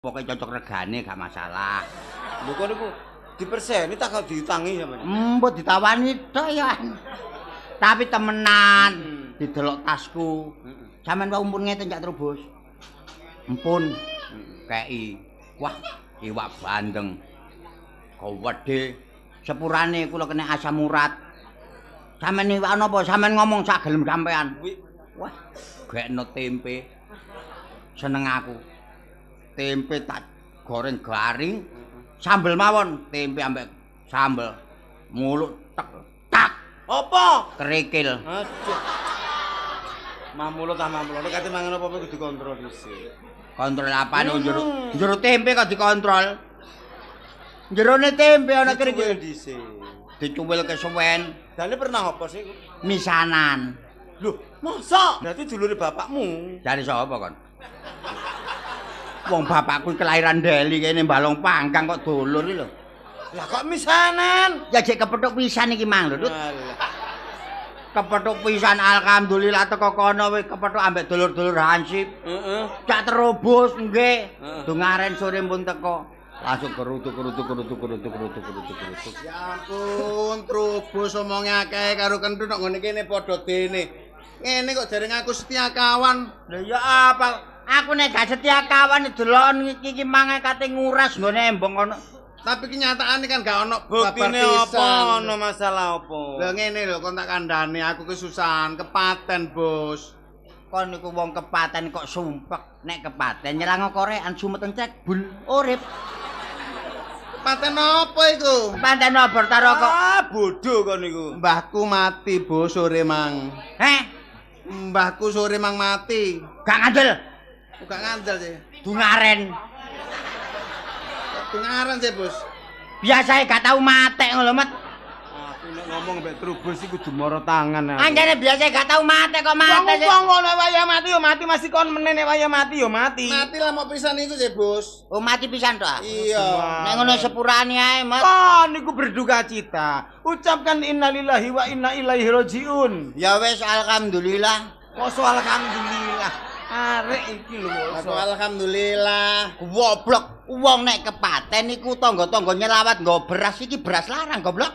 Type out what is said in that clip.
Pokoke cocok regane gak masalah. Lho kok niku diperseni tak gak diutangi sampeyan. Mbok ditawani tok ya. Tapi temenan, didelok tasku. Sampeyan wae umpun ngeten Cak Trubus. Empun kei. Wah, iwak bandeng. Gowedhe. Sepurane kula kena asam urat. Sampeyan iwak napa? Sampeyan ngomong sak gelem sampean. Wah, gekno tempe. Seneng aku. Tempe tak goreng garing, sambel mawon, tempe ambek sambel. Muluk tek tak. Apa? Kerikil. Aduh. Mamulut ta mamulut. Nek kate mangan apa-apa kudu kontrol dhisik. Kontrol apa njero tempe kok dikontrol. Jerone tempe ana kerikil dhisik. Dicuwil kesuwen. Dane pernah apa sih? Misanan. Loh, masa? Berarti dulure bapakmu. Dari sapa kon? Wong bapakku kelahiran Deli kene Balong Panggang kok dulur iki lho. Lah kok misanan? Ya jek kepethuk pisan iki mang lho, Dut. Alah. Kepethuk pisan alhamdulillah teko kono wis kepethuk ambek dulur-dulur Hansip. Heeh. Cak Terobos nggih. Heeh. Dungaren sore pun teko. Langsung kerutuk. Ya ampun, Trubus omonge akeh karo kentut nek ngene kene padha dene. Ngene kok jaring aku setia kawan. Lah ya apa? Aku nek gak setia kawan delon iki mangan kate nguras nggone embong kono. Tapi kenyataane kan gak ono Buktine babar apa? pisan. Ono masalah apa? Lah ngene lho kon tak kandhani aku kesusahan kepaten, Bos. Kon niku wong kepaten kok sumpek. Nek kepaten nyerang korean sumeten cek bul urip. Kepaten apa iku? Kepaten obor taro kok. Ah, bodoh kon niku. Mbahku mati, Bos, sore mang. Heh, Mbahku sore mang mati. gak ngandel. Gak ngandel sih. Dungaren. Dengaran sih, Bos. Biasae gak tau matek ngono, Mat. Aku nek ngomong mbek Trubus iku kudu moro tangan aku. Anjane biasae gak tau matek kok matek sih. Wong ngono waya mati yo mati masih kon meneh nek waya mati yo mati. Mati lah mau pisan iku sih, Bos. Oh mati pisan tok. Iya. Nek ngono sepurane ae, Mat. Oh, niku berduka cita. Ucapkan innalillahi wa inna ilaihi rajiun. Ya wis alhamdulillah. Mosok alhamdulillah. Arek iki lho Aku alhamdulillah. Goblok, wong nek kepaten iku tangga-tangga nyelawat nggo beras iki beras larang goblok.